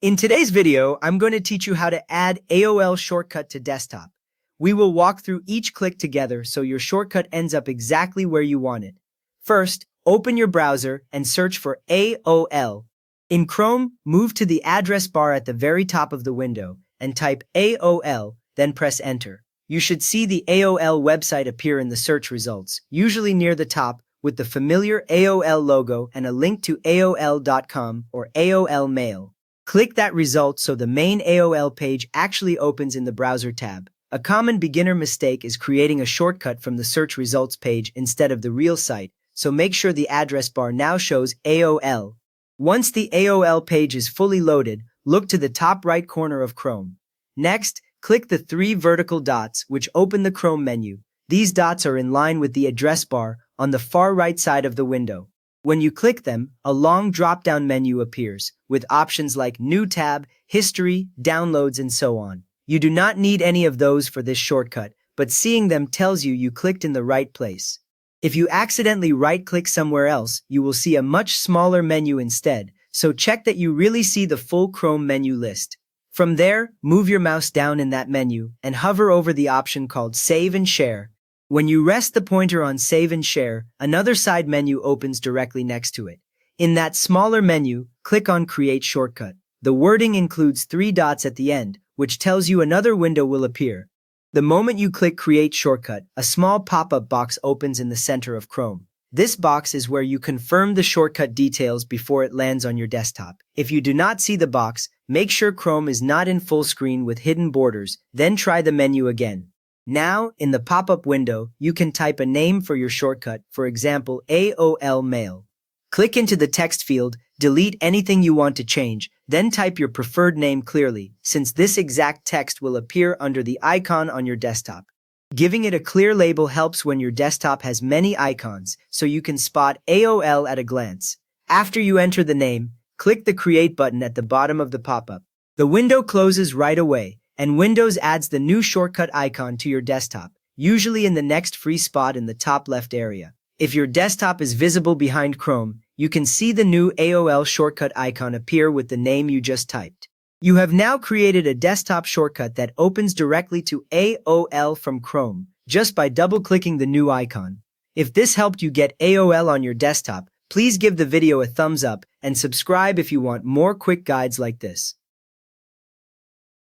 In today's video, I'm going to teach you how to add AOL shortcut to desktop. We will walk through each click together so your shortcut ends up exactly where you want it. First, open your browser and search for AOL. In Chrome, move to the address bar at the very top of the window and type AOL, then press enter. You should see the AOL website appear in the search results, usually near the top, with the familiar AOL logo and a link to AOL.com or AOL Mail. Click that result so the main AOL page actually opens in the browser tab. A common beginner mistake is creating a shortcut from the search results page instead of the real site, so make sure the address bar now shows AOL. Once the AOL page is fully loaded, look to the top right corner of Chrome. Next, click the three vertical dots which open the Chrome menu. These dots are in line with the address bar on the far right side of the window. When you click them, a long drop-down menu appears, with options like New Tab, History, Downloads, and so on. You do not need any of those for this shortcut, but seeing them tells you clicked in the right place. If you accidentally right-click somewhere else, you will see a much smaller menu instead, so check that you really see the full Chrome menu list. From there, move your mouse down in that menu and hover over the option called Save and Share. When you rest the pointer on Save and Share, another side menu opens directly next to it. In that smaller menu, click on Create Shortcut. The wording includes three dots at the end, which tells you another window will appear. The moment you click Create Shortcut, a small pop-up box opens in the center of Chrome. This box is where you confirm the shortcut details before it lands on your desktop. If you do not see the box, make sure Chrome is not in full screen with hidden borders, then try the menu again. Now, in the pop-up window, you can type a name for your shortcut, for example, AOL Mail. Click into the text field, delete anything you want to change, then type your preferred name clearly, since this exact text will appear under the icon on your desktop. Giving it a clear label helps when your desktop has many icons, so you can spot AOL at a glance. After you enter the name, click the Create button at the bottom of the pop-up. The window closes right away, and Windows adds the new shortcut icon to your desktop, usually in the next free spot in the top left area. If your desktop is visible behind Chrome, you can see the new AOL shortcut icon appear with the name you just typed. You have now created a desktop shortcut that opens directly to AOL from Chrome, just by double-clicking the new icon. If this helped you get AOL on your desktop, please give the video a thumbs up and subscribe if you want more quick guides like this.